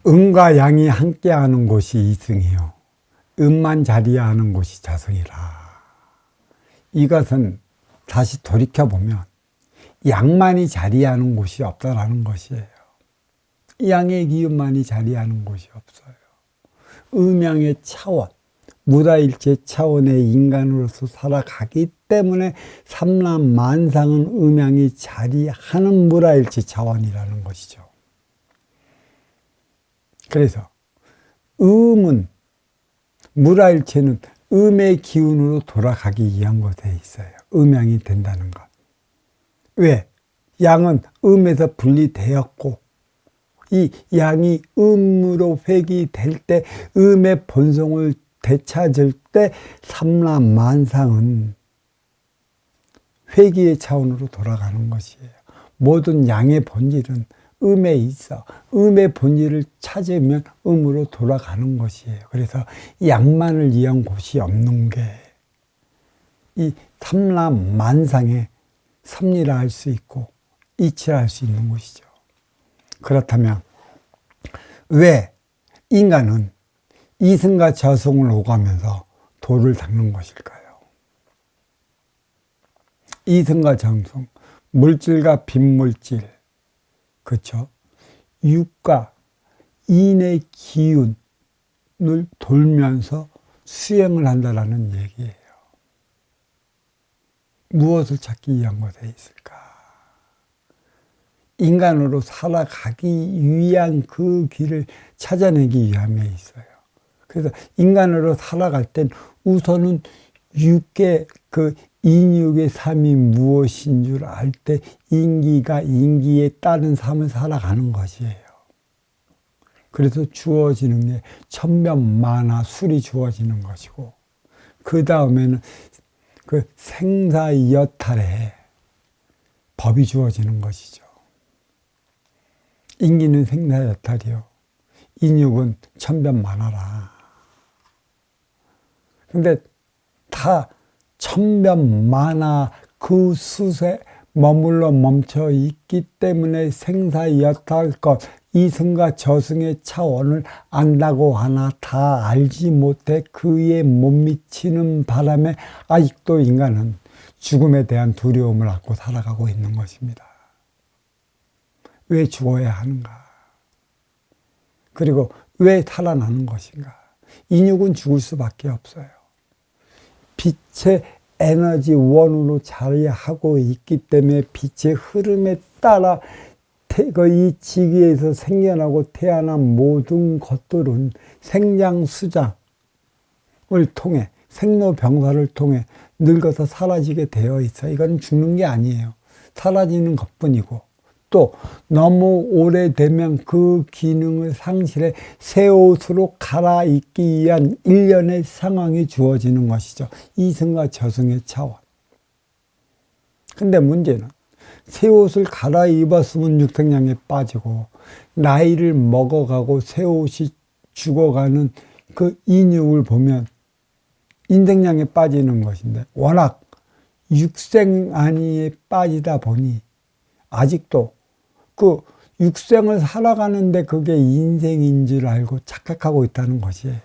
음과 양이 함께하는 곳이 이승이요 음만 자리하는 곳이 자성이라. 이것은 다시 돌이켜보면 양만이 자리하는 곳이 없다라는 것이에요. 양의 기운만이 자리하는 곳이 없어요. 음양의 차원, 무라일체 차원의 인간으로서 살아가기 때문에 삼라만상은 음양이 자리하는 무라일체 차원이라는 것이죠. 그래서 음은, 무라일체는 음의 기운으로 돌아가기 위한 것에 있어요. 음양이 된다는 것. 왜? 양은 음에서 분리되었고 이 양이 음으로 회귀될 때 음의 본성을 되찾을 때 삼라만상은 회귀의 차원으로 돌아가는 것이에요. 모든 양의 본질은 음에 있어 음의 본질을 찾으면 음으로 돌아가는 것이에요. 그래서 양만을 위한 곳이 없는 게 이 삼라만상에 섭리라 할 수 있고 이치라 할 수 있는 곳이죠. 그렇다면 왜 인간은 이승과 저승을 오가면서 도를 닦는 것일까요? 이승과 저승, 물질과 빈물질, 그렇죠? 육과 인의 기운을 돌면서 수행을 한다라는 얘기예요. 무엇을 찾기 위한 것에 있을까? 인간으로 살아가기 위한 그 길을 찾아내기 위함에 있어요. 그래서 인간으로 살아갈 땐 우선은 육의 그 인육의 삶이 무엇인 줄 알 때 인기가 인기에 따른 삶을 살아가는 것이에요. 그래서 주어지는 게 천변만화 술이 주어지는 것이고 그 다음에는 그 생사여탈의 법이 주어지는 것이죠. 인기는 생사여탈이요. 인육은 천변만화라. 근데 다 천변만화 그 숫에 머물러 멈춰 있기 때문에 생사여탈 것, 이승과 저승의 차원을 안다고 하나 다 알지 못해 그에 못 미치는 바람에 아직도 인간은 죽음에 대한 두려움을 안고 살아가고 있는 것입니다. 왜 죽어야 하는가? 그리고 왜 살아나는 것인가? 인육은 죽을 수밖에 없어요. 빛의 에너지 원으로 자리하고 있기 때문에 빛의 흐름에 따라 이 지기에서 생겨나고 태어난 모든 것들은 생장수장을 통해 생로병사를 통해 늙어서 사라지게 되어 있어요. 이건 죽는 게 아니에요. 사라지는 것뿐이고 또 너무 오래되면 그 기능을 상실해 새 옷으로 갈아입기 위한 일련의 상황이 주어지는 것이죠. 이승과 저승의 차원. 근데 문제는 새 옷을 갈아입었으면 육생량에 빠지고 나이를 먹어가고 새 옷이 죽어가는 그 인육을 보면 인생량에 빠지는 것인데 워낙 육생안위에 빠지다 보니 아직도 그 육생을 살아가는데 그게 인생인 줄 알고 착각하고 있다는 것이에요.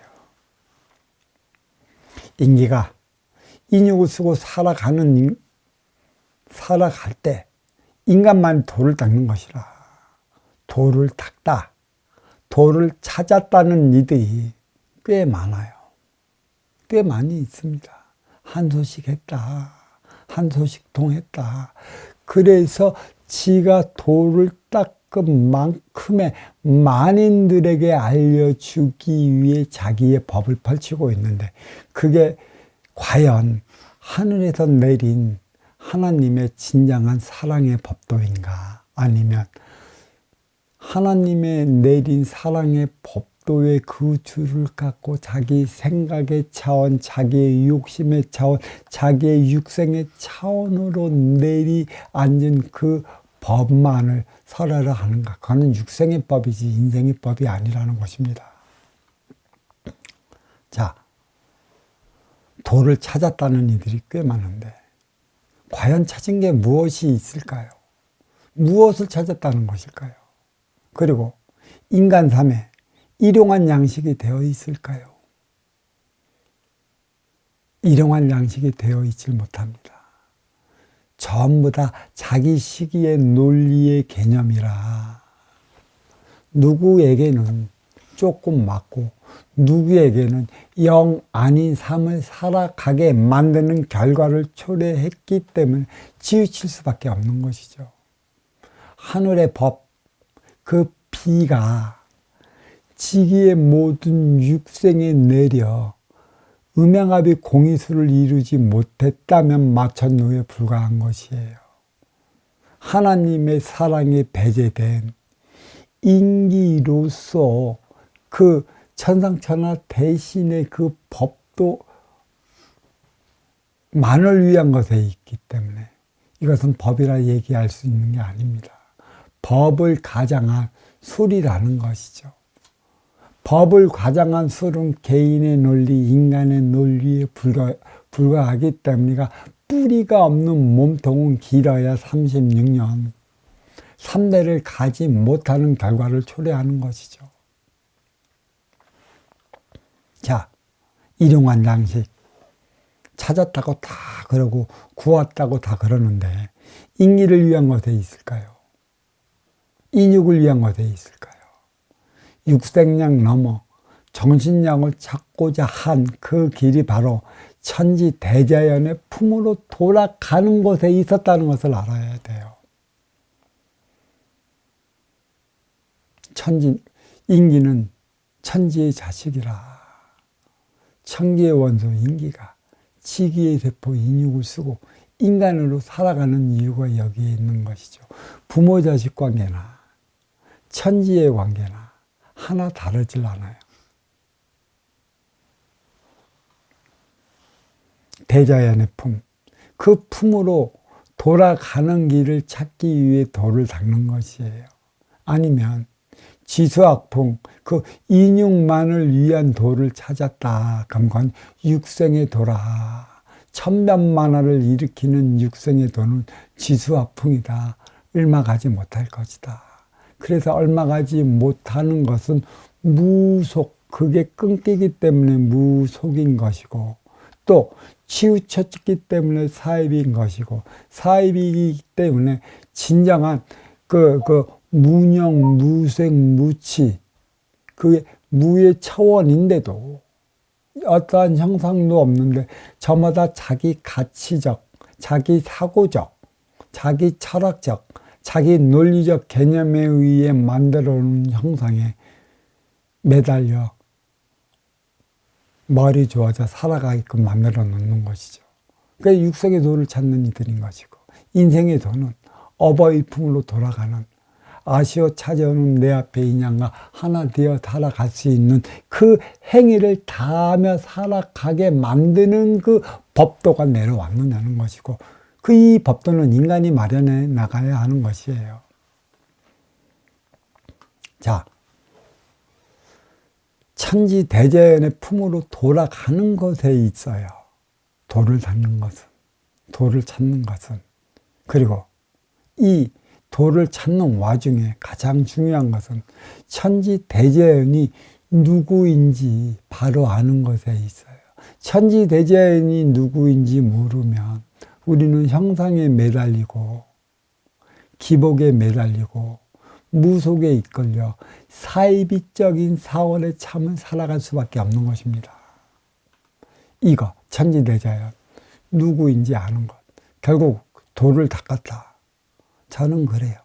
인기가 인육을 쓰고 살아갈 때 인간만 도를 닦는 것이라. 도를 닦다, 도를 찾았다는 이들이 꽤 많아요. 꽤 많이 있습니다. 한 소식 했다, 한 소식 통했다. 그래서 지가 도를 닦은 만큼의 만인들에게 알려주기 위해 자기의 법을 펼치고 있는데 그게 과연 하늘에서 내린 하나님의 진정한 사랑의 법도인가? 아니면 하나님의 내린 사랑의 법도의 그 줄을 갖고 자기 생각의 차원, 자기의 욕심의 차원, 자기의 육생의 차원으로 내리앉은 그 법만을 설하려 하는가? 그거는 육생의 법이지 인생의 법이 아니라는 것입니다. 자, 도를 찾았다는 이들이 꽤 많은데 과연 찾은 게 무엇이 있을까요? 무엇을 찾았다는 것일까요? 그리고 인간 삶에 일용할 양식이 되어 있을까요? 일용할 양식이 되어 있지 못합니다. 전부 다 자기 시기의 논리의 개념이라 누구에게는 조금 맞고 누구에게는 영 아닌 삶을 살아가게 만드는 결과를 초래했기 때문에 치우칠 수밖에 없는 것이죠. 하늘의 법, 그 비가 지기의 모든 육생에 내려 음양합이 공이수를 이루지 못했다면 마천루에 불과한 것이에요. 하나님의 사랑에 배제된 인기로서 그 천상천하 대신의 그 법도 만을 위한 것에 있기 때문에 이것은 법이라 얘기할 수 있는 게 아닙니다. 법을 가장한 술이라는 것이죠. 법을 과장한 술은 개인의 논리, 인간의 논리에 불과하기 때문에 뿌리가 없는 몸통은 길어야 36년. 3대를 가지 못하는 결과를 초래하는 것이죠. 자, 일용할 양식 찾았다고 다 그러고 구웠다고 다 그러는데 인기를 위한 것에 있을까요? 인육을 위한 것에 있을까요? 육생양 넘어 정신량을 찾고자 한 그 길이 바로 천지 대자연의 품으로 돌아가는 곳에 있었다는 것을 알아야 돼요. 인기는 천지의 자식이라 천기의 원소 인기가 치기의 세포 인육을 쓰고 인간으로 살아가는 이유가 여기에 있는 것이죠. 부모 자식 관계나 천지의 관계나 하나 다르질 않아요. 대자연의 품, 그 품으로 돌아가는 길을 찾기 위해 돌을 닦는 것이에요. 아니면 지수학풍, 그 인육만을 위한 도를 찾았다. 그럼 그건 육생의 도라. 천변만화를 일으키는 육생의 도는 지수학풍이다. 얼마 가지 못할 것이다. 그래서 얼마 가지 못하는 것은 무속, 그게 끊기기 때문에 무속인 것이고 또 치우쳤기 때문에 사입인 것이고 사입이기 때문에 진정한 무명, 무생, 무치, 그게 무의 차원인데도 어떠한 형상도 없는데 저마다 자기 가치적, 자기 사고적, 자기 철학적, 자기 논리적 개념에 의해 만들어 놓은 형상에 매달려 머리 좋아져 살아가게끔 만들어 놓는 것이죠. 그러니까 육성의 도를 찾는 이들인 것이고 인생의 도는 어버이 품으로 돌아가는 아시오 찾아오는 내 앞에 인양과 하나 되어 살아갈 수 있는 그 행위를 다하며 살아가게 만드는 그 법도가 내려왔느냐는 것이고 그 이 법도는 인간이 마련해 나가야 하는 것이에요. 자, 천지 대자연의 품으로 돌아가는 것에 있어요. 도를 닦는 것은, 도를 찾는 것은. 그리고 이 도를 찾는 와중에 가장 중요한 것은 천지 대자연이 누구인지 바로 아는 것에 있어요. 천지 대자연이 누구인지 모르면 우리는 형상에 매달리고 기복에 매달리고 무속에 이끌려 사이비적인 사원의 참을 살아갈 수밖에 없는 것입니다. 이거 천지 대자연 누구인지 아는 것, 결국 도를 닦았다. 저는 그래요.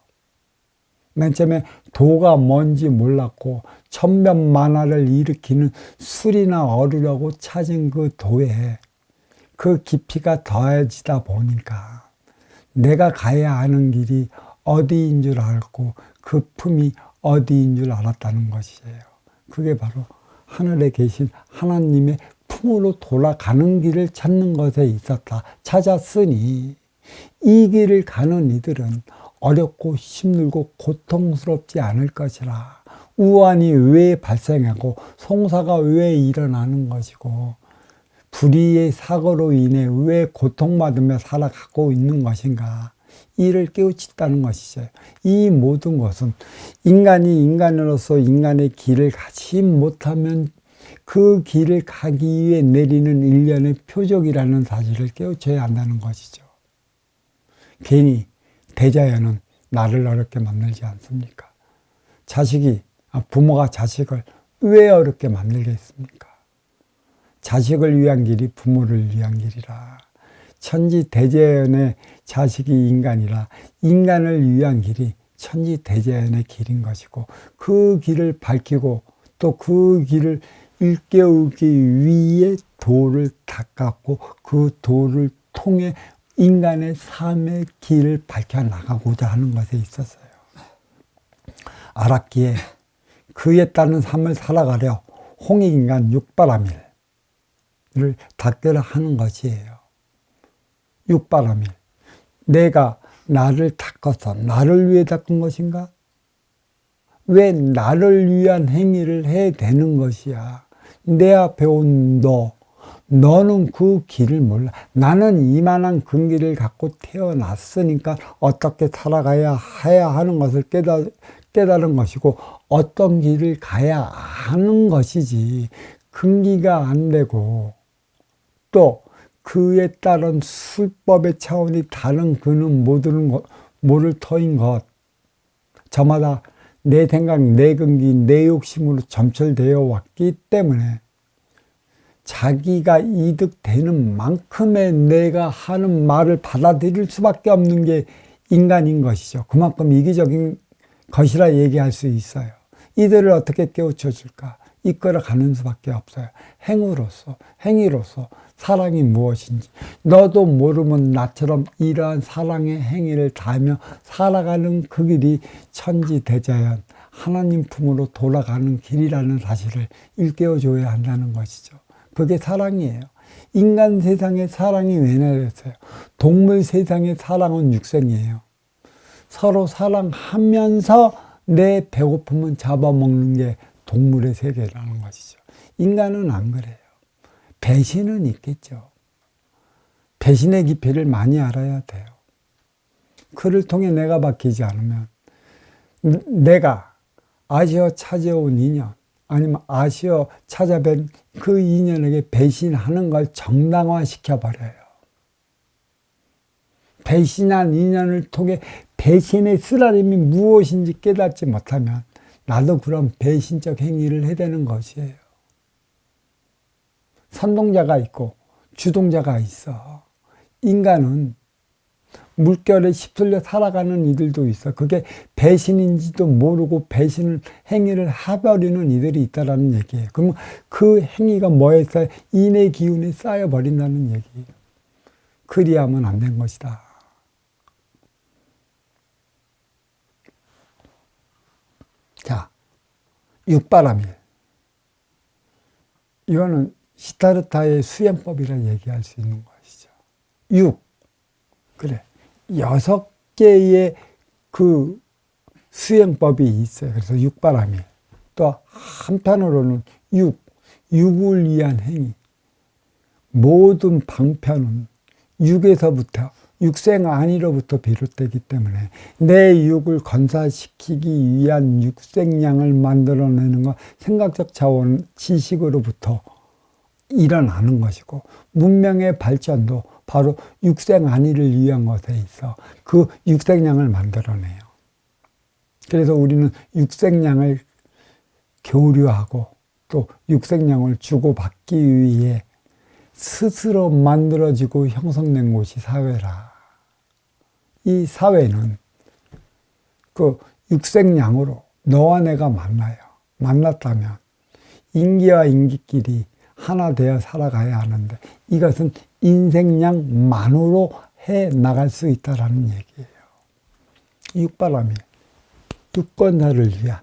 맨 처음에 도가 뭔지 몰랐고 천변만화를 일으키는 술이나 얼으려고 찾은 그 도에 그 깊이가 더해지다 보니까 내가 가야 하는 길이 어디인 줄 알고 그 품이 어디인 줄 알았다는 것이에요. 그게 바로 하늘에 계신 하나님의 품으로 돌아가는 길을 찾는 것에 있었다. 찾았으니 이 길을 가는 이들은 어렵고 힘들고 고통스럽지 않을 것이라. 우환이 왜 발생하고 송사가 왜 일어나는 것이고 불의의 사고로 인해 왜 고통받으며 살아가고 있는 것인가. 이를 깨우친다는 것이죠. 이 모든 것은 인간이 인간으로서 인간의 길을 가지 못하면 그 길을 가기 위해 내리는 일련의 표적이라는 사실을 깨우쳐야 한다는 것이죠. 괜히 대자연은 나를 어렵게 만들지 않습니까? 부모가 자식을 왜 어렵게 만들겠습니까? 자식을 위한 길이 부모를 위한 길이라. 천지대자연의 자식이 인간이라 인간을 위한 길이 천지대자연의 길인 것이고, 그 길을 밝히고 또 그 길을 일깨우기 위해 도를 닦았고, 그 도를 통해 인간의 삶의 길을 밝혀나가고자 하는 것에 있었어요. 알았기에 그에 따른 삶을 살아가려 홍익인간 육바라밀을 닦으려 하는 것이에요. 육바라밀. 내가 나를 닦아서 나를 위해 닦은 것인가? 왜 나를 위한 행위를 해야 되는 것이야? 내 앞에 온 너는 그 길을 몰라. 나는 이만한 근기를 갖고 태어났으니까 어떻게 살아가야 해야 하는 것을 깨달은 것이고, 어떤 길을 가야 하는 것이지, 근기가 안 되고 또 그에 따른 술법의 차원이 다른 그는 모를 터인 것, 저마다 내 생각, 내 근기, 내 욕심으로 점철되어 왔기 때문에 자기가 이득되는 만큼의 내가 하는 말을 받아들일 수밖에 없는 게 인간인 것이죠. 그만큼 이기적인 것이라 얘기할 수 있어요. 이들을 어떻게 깨우쳐 줄까? 이끌어가는 수밖에 없어요. 행위로서 사랑이 무엇인지 너도 모르면 나처럼 이러한 사랑의 행위를 다하며 살아가는 그 길이 천지대자연 하나님 품으로 돌아가는 길이라는 사실을 일깨워줘야 한다는 것이죠. 그게 사랑이에요. 인간 세상에 사랑이 왜 내렸어요? 동물 세상의 사랑은 육생이에요. 서로 사랑하면서 내 배고픔은 잡아먹는 게 동물의 세계라는 것이죠. 인간은 안 그래요. 배신은 있겠죠. 배신의 깊이를 많이 알아야 돼요. 그를 통해 내가 바뀌지 않으면, 내가 아쉬워 찾아온 인연, 아니면 아쉬워 찾아뵌 그 인연에게 배신하는 걸 정당화시켜버려요. 배신한 인연을 통해 배신의 쓰라림이 무엇인지 깨닫지 못하면 나도 그런 배신적 행위를 해대는 것이에요. 선동자가 있고 주동자가 있어. 인간은 물결에 휩쓸려 살아가는 이들도 있어. 그게 배신인지도 모르고 배신을 행위를 해버리는 이들이 있다라는 얘기예요. 그러면 그 행위가 뭐에 쌓여? 인의 기운에 쌓여버린다는 얘기예요. 그리하면 안 된 것이다. 자, 육바라밀. 이거는 시타르타의 수행법이라 얘기할 수 있는 것이죠. 그래. 6개의 그 수행법이 있어요. 그래서 육바라밀. 또 한편으로는 육을 위한 행위. 모든 방편은 육에서부터, 육생안위로부터 비롯되기 때문에 내 육을 건사시키기 위한 육생량을 만들어내는 건 생각적 차원, 지식으로부터 일어나는 것이고, 문명의 발전도 바로 육생안위를 위한 것에 있어 그 육생량을 만들어내요. 그래서 우리는 육생량을 교류하고 또 육생량을 주고받기 위해 스스로 만들어지고 형성된 곳이 사회라. 이 사회는 그 육생량으로 너와 내가 만나요. 만났다면 인기와 인기끼리 하나 되어 살아가야 하는데, 이것은 인생량만으로 해 나갈 수 있다라는 얘기예요. 육바라밀, 유권사를 위한,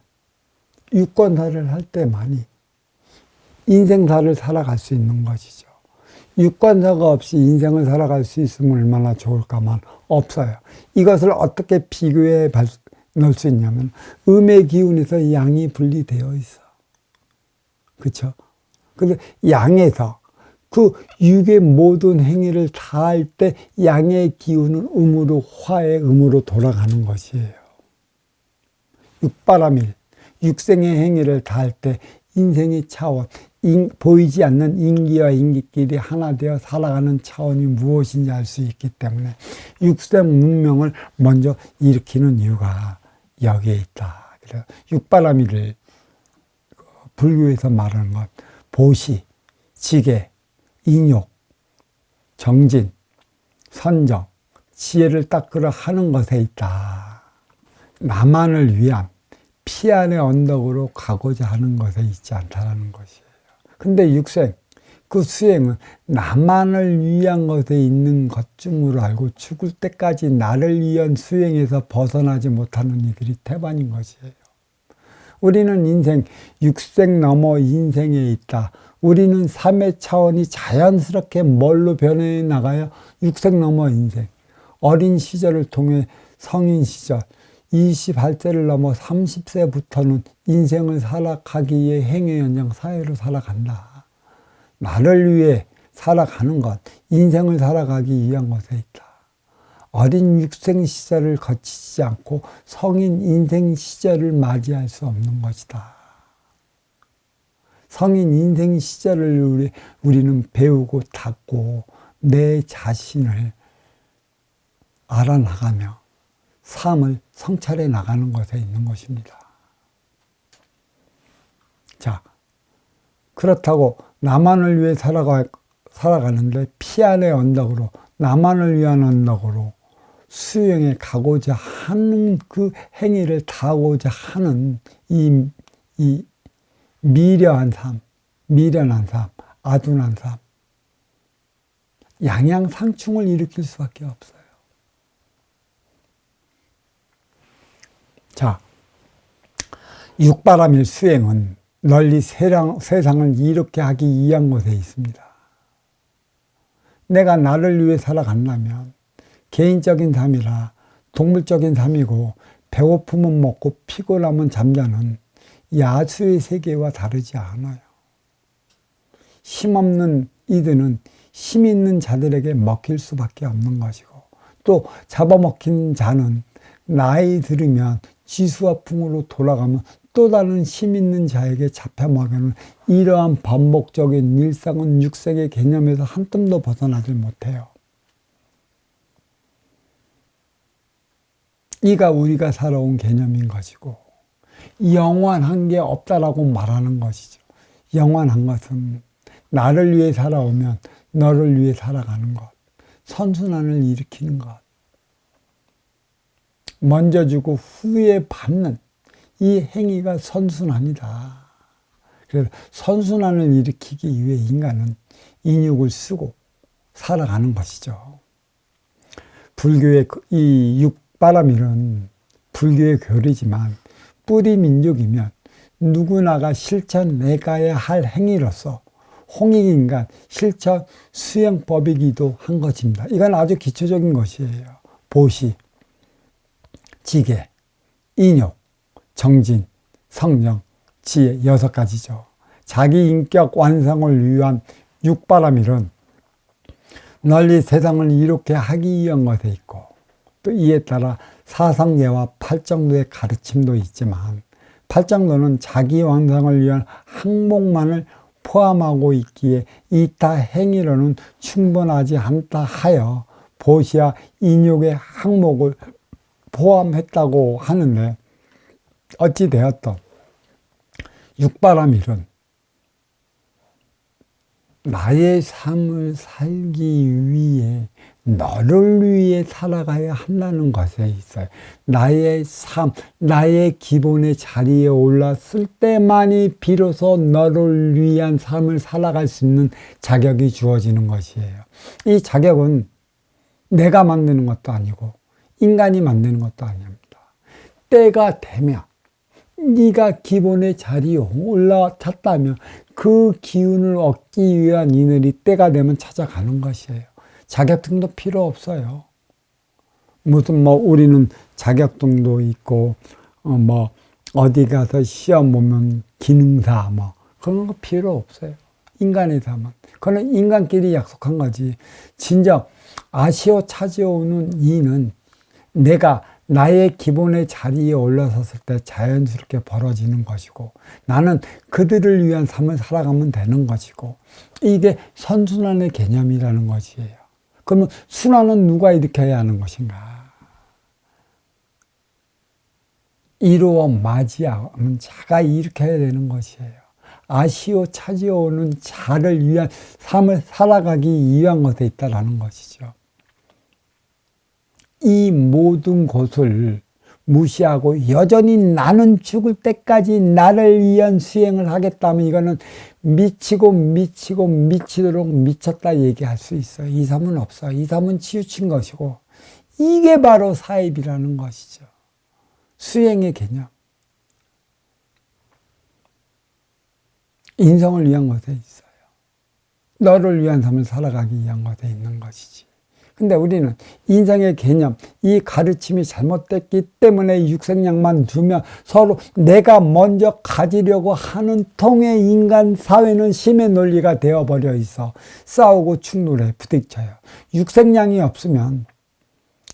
유권사를 할 때만이 인생사를 살아갈 수 있는 것이죠. 유권사가 없이 인생을 살아갈 수 있으면 얼마나 좋을까만 없어요. 이것을 어떻게 비교해 넣을 수 있냐면, 음의 기운에서 양이 분리되어 있어. 그렇죠? 근데 양에서 그 육의 모든 행위를 다 할 때 양의 기운은 음으로, 화의 음으로 돌아가는 것이에요. 육바라밀, 육생의 행위를 다 할 때 인생의 차원, 보이지 않는 인기와 인기끼리 하나 되어 살아가는 차원이 무엇인지 알 수 있기 때문에 육생 문명을 먼저 일으키는 이유가 여기에 있다. 그래서 육바라밀을 불교에서 말하는 것, 보시, 지계, 인욕, 정진, 선정, 지혜를 닦으려 하는 것에 있다. 나만을 위한 피안의 언덕으로 가고자 하는 것에 있지 않다라는 것이에요. 근데 육생, 그 수행은 나만을 위한 것에 있는 것쯤으로 알고 죽을 때까지 나를 위한 수행에서 벗어나지 못하는 이들이 태반인 것이에요. 우리는 인생, 육생 넘어 인생에 있다. 우리는 삶의 차원이 자연스럽게 뭘로 변해 나가요? 육생 넘어 인생. 어린 시절을 통해 성인 시절, 28세를 넘어 30세부터는 인생을 살아가기 위해 행위 연장 사회로 살아간다. 나를 위해 살아가는 것, 인생을 살아가기 위한 것에 있다. 어린 육생 시절을 거치지 않고 성인 인생 시절을 맞이할 수 없는 것이다. 성인 인생 시절을 우리는 배우고 닦고 내 자신을 알아나가며 삶을 성찰해 나가는 것에 있는 것입니다. 자, 그렇다고 나만을 위해 살아가는데 피안의 언덕으로, 나만을 위한 언덕으로 수행에 가고자 하는 그 행위를 다하고자 하는 이 미련한 삶, 아둔한 삶, 양양상충을 일으킬 수밖에 없어요. 자, 육바라밀 수행은 널리 세상을 이롭게 하기 위한 것에 있습니다. 내가 나를 위해 살아간다면 개인적인 삶이라 동물적인 삶이고 배고프면 먹고 피곤하면 잠자는 야수의 세계와 다르지 않아요. 힘없는 이들은 힘 있는 자들에게 먹힐 수밖에 없는 것이고, 또 잡아먹힌 자는 나이 들으면 지수와 풍으로 돌아가면 또 다른 힘 있는 자에게 잡혀먹는 이러한 반복적인 일상은 육생의 개념에서 한 뼘도 벗어나질 못해요. 이가 우리가 살아온 개념인 것이고, 영원한 게 없다라고 말하는 것이죠. 영원한 것은 나를 위해 살아오면 너를 위해 살아가는 것, 선순환을 일으키는 것, 먼저 주고 후에 받는 이 행위가 선순환이다. 그래서 선순환을 일으키기 위해 인간은 인육을 쓰고 살아가는 것이죠. 불교의 이 육바라밀은 불교의 교리지만 뿌리 민족이면 누구나가 실천해가야 할 행위로서 홍익인간 실천 수행법이기도 한 것입니다. 이건 아주 기초적인 것이에요. 보시, 지계, 인욕, 정진, 성령, 지혜 6가지죠. 자기 인격 완성을 위한 육바라밀은 널리 세상을 이롭게 하기 위한 것에 있고, 또 이에 따라 사상예와 팔정도의 가르침도 있지만, 팔정도는 자기 완성을 위한 항목만을 포함하고 있기에 이타 행위로는 충분하지 않다 하여 보시와 인욕의 항목을 포함했다고 하는데, 어찌되었든 육바라밀은 나의 삶을 살기 위해 너를 위해 살아가야 한다는 것에 있어요. 나의 삶, 나의 기본의 자리에 올랐을 때만이 비로소 너를 위한 삶을 살아갈 수 있는 자격이 주어지는 것이에요. 이 자격은 내가 만드는 것도 아니고 인간이 만드는 것도 아닙니다. 때가 되면 네가 기본의 자리에 올라탔다면 그 기운을 얻기 위한 이늘이 때가 되면 찾아가는 것이에요. 자격증도 필요 없어요. 무슨 우리는 자격증도 있고 어디 가서 시험 보면 기능사 그런 거 필요 없어요. 인간의 삶은 그건 인간끼리 약속한 거지. 진정 아쉬워 찾아오는 이는 내가 나의 기본의 자리에 올라섰을 때 자연스럽게 벌어지는 것이고, 나는 그들을 위한 삶을 살아가면 되는 것이고, 이게 선순환의 개념이라는 것이에요. 그러면 순환은 누가 일으켜야 하는 것인가? 이루어 맞이하면 자가 일으켜야 되는 것이에요. 아쉬워 찾아오는 자를 위한 삶을 살아가기 위한 것에 있다라는 것이죠. 이 모든 것을 무시하고 여전히 나는 죽을 때까지 나를 위한 수행을 하겠다면 이거는 미치도록 미쳤다 얘기할 수 있어요. 이 삶은 없어. 이 삶은 치우친 것이고, 이게 바로 사입이라는 것이죠. 수행의 개념. 인성을 위한 것에 있어요. 너를 위한 삶을 살아가기 위한 것에 있는 것이지. 근데 우리는 인생의 개념, 이 가르침이 잘못됐기 때문에 육생약만 두면 서로 내가 먼저 가지려고 하는 통의 인간 사회는 심의 논리가 되어버려 있어. 싸우고 충돌해, 부딪혀요. 육생량이 없으면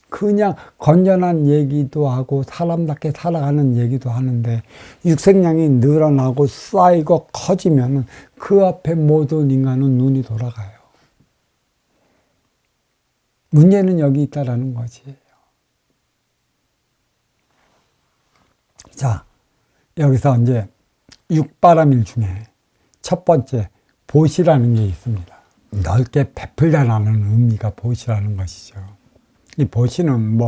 그냥 건전한 얘기도 하고 사람답게 살아가는 얘기도 하는데, 육생량이 늘어나고 쌓이고 커지면 그 앞에 모든 인간은 눈이 돌아가요. 문제는 여기 있다라는 것이에요. 자, 여기서 이제 육바람일 중에 첫 번째 보시라는 게 있습니다. 넓게 베풀자라는 의미가 보시라는 것이죠. 이 보시는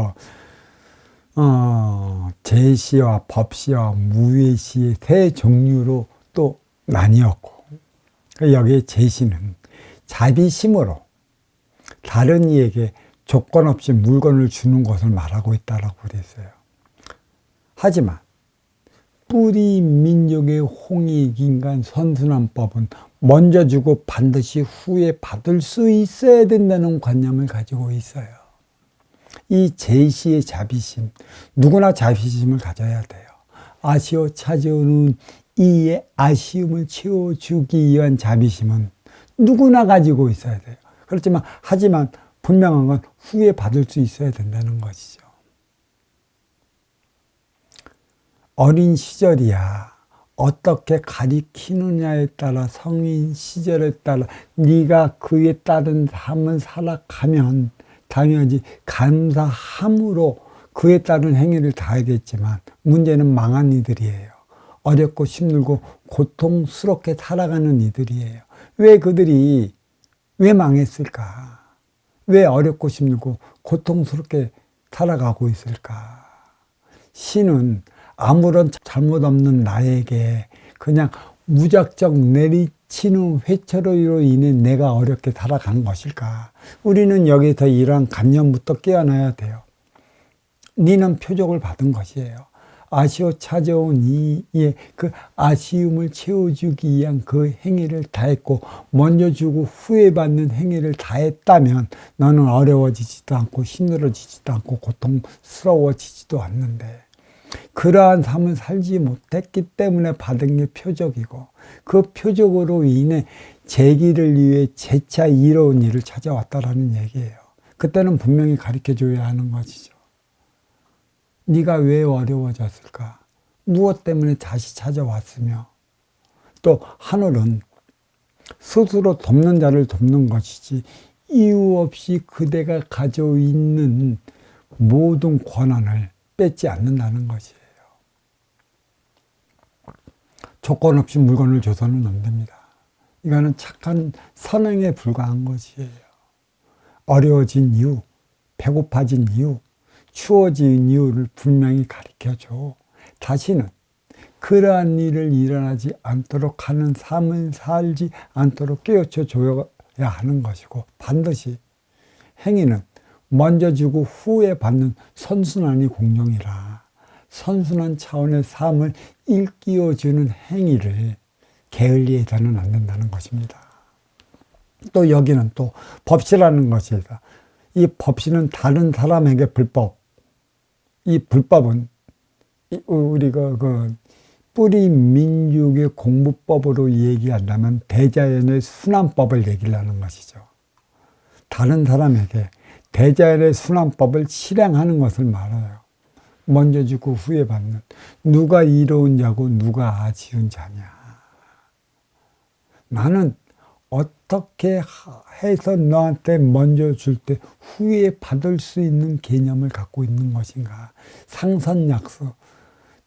제시와 법시와 무외시의 세 종류로 또 나뉘었고, 여기에 제시는 자비심으로 다른 이에게 조건 없이 물건을 주는 것을 말하고 있다라고 그랬어요. 하지만 뿌리 민족의 홍익인간 선순환법은 먼저 주고 반드시 후에 받을 수 있어야 된다는 관념을 가지고 있어요. 이 제시의 자비심, 누구나 자비심을 가져야 돼요. 아쉬워 찾아오는 이의 아쉬움을 채워주기 위한 자비심은 누구나 가지고 있어야 돼요. 하지만 분명한 건 후에 받을 수 있어야 된다는 것이죠. 어린 시절이야 어떻게 가리키느냐에 따라, 성인 시절에 따라 네가 그에 따른 삶을 살아가면 당연히 감사함으로 그에 따른 행위를 다 하겠지만, 문제는 망한 이들이에요. 어렵고 힘들고 고통스럽게 살아가는 이들이에요. 왜 망했을까? 왜 어렵고 힘들고 고통스럽게 살아가고 있을까? 신은 아무런 잘못 없는 나에게 그냥 무작정 내리치는 회초리로 인해 내가 어렵게 살아가는 것일까? 우리는 여기서 이러한 관념부터 깨어나야 돼요. 니는 표적을 받은 것이에요. 아쉬워 찾아온 이의 그 아쉬움을 채워주기 위한 그 행위를 다 했고, 먼저 주고 후에 받는 행위를 다 했다면 너는 어려워지지도 않고 힘들어지지도 않고 고통스러워지지도 않는데, 그러한 삶을 살지 못했기 때문에 받은 게 표적이고, 그 표적으로 인해 재기를 위해 재차 이로운 일을 찾아왔다라는 얘기예요. 그때는 분명히 가르쳐줘야 하는 것이죠. 네가 왜 어려워졌을까? 무엇 때문에 다시 찾아왔으며, 또 하늘은 스스로 돕는 자를 돕는 것이지 이유 없이 그대가 가지고 있는 모든 권한을 뺏지 않는다는 것이에요. 조건 없이 물건을 줘서는 안 됩니다. 이거는 착한 선행에 불과한 것이에요. 어려워진 이유, 배고파진 이유, 추워진 이유를 분명히 가르쳐줘. 다시는 그러한 일을 일어나지 않도록 하는 삶을 살지 않도록 깨우쳐 줘야 하는 것이고, 반드시 행위는 먼저 주고 후에 받는 선순환이 공정이라 선순환 차원의 삶을 일깨워주는 행위를 게을리해서는 안 된다는 것입니다. 또 여기는 또 법시라는 것이다. 이 법시는 다른 사람에게 불법, 이 불법은 우리가 뿌리 민족의 공부법으로 얘기한다면 대자연의 순환법을 얘기를 하는 것이죠. 다른 사람에게 대자연의 순환법을 실행하는 것을 말해요. 먼저 주고 후에 받는. 누가 이로운 자고 누가 아지운 자냐. 나는 어떻게 해서 너한테 먼저 줄 때 후에 받을 수 있는 개념을 갖고 있는 것인가. 상선약수.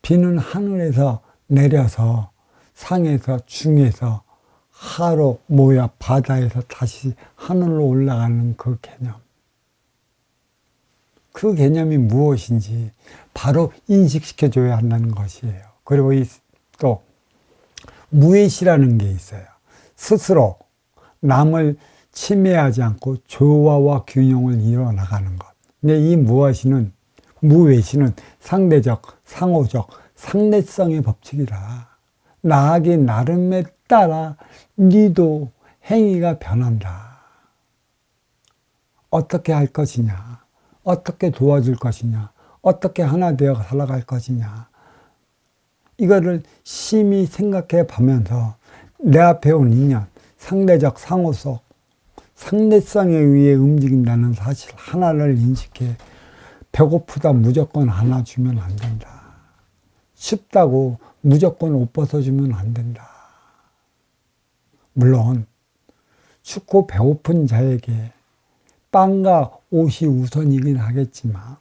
비는 하늘에서 내려서 상에서 중에서 하로 모여 바다에서 다시 하늘로 올라가는 그 개념. 그 개념이 무엇인지 바로 인식시켜줘야 한다는 것이에요. 그리고 또 무외시라는 게 있어요. 스스로 남을 침해하지 않고 조화와 균형을 이뤄나가는 것. 근데 이 무외시는 상대적, 상호적, 상대성의 법칙이라 나하기 나름에 따라 니도 행위가 변한다. 어떻게 할 것이냐, 어떻게 도와줄 것이냐, 어떻게 하나 되어 살아갈 것이냐. 이거를 심히 생각해 보면서 내 앞에 온 인연, 상대적 상호성, 상대성에 의해 움직인다는 사실 하나를 인식해. 배고프다 무조건 안아주면 안 된다. 춥다고 무조건 옷 벗어주면 안 된다. 물론 춥고 배고픈 자에게 빵과 옷이 우선이긴 하겠지만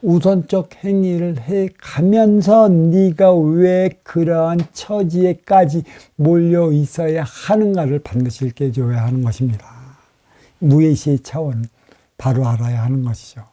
우선적 행위를 해가면서 네가 왜 그러한 처지에까지 몰려 있어야 하는가를 반드시 깨줘야 하는 것입니다. 무의식의 차원 바로 알아야 하는 것이죠.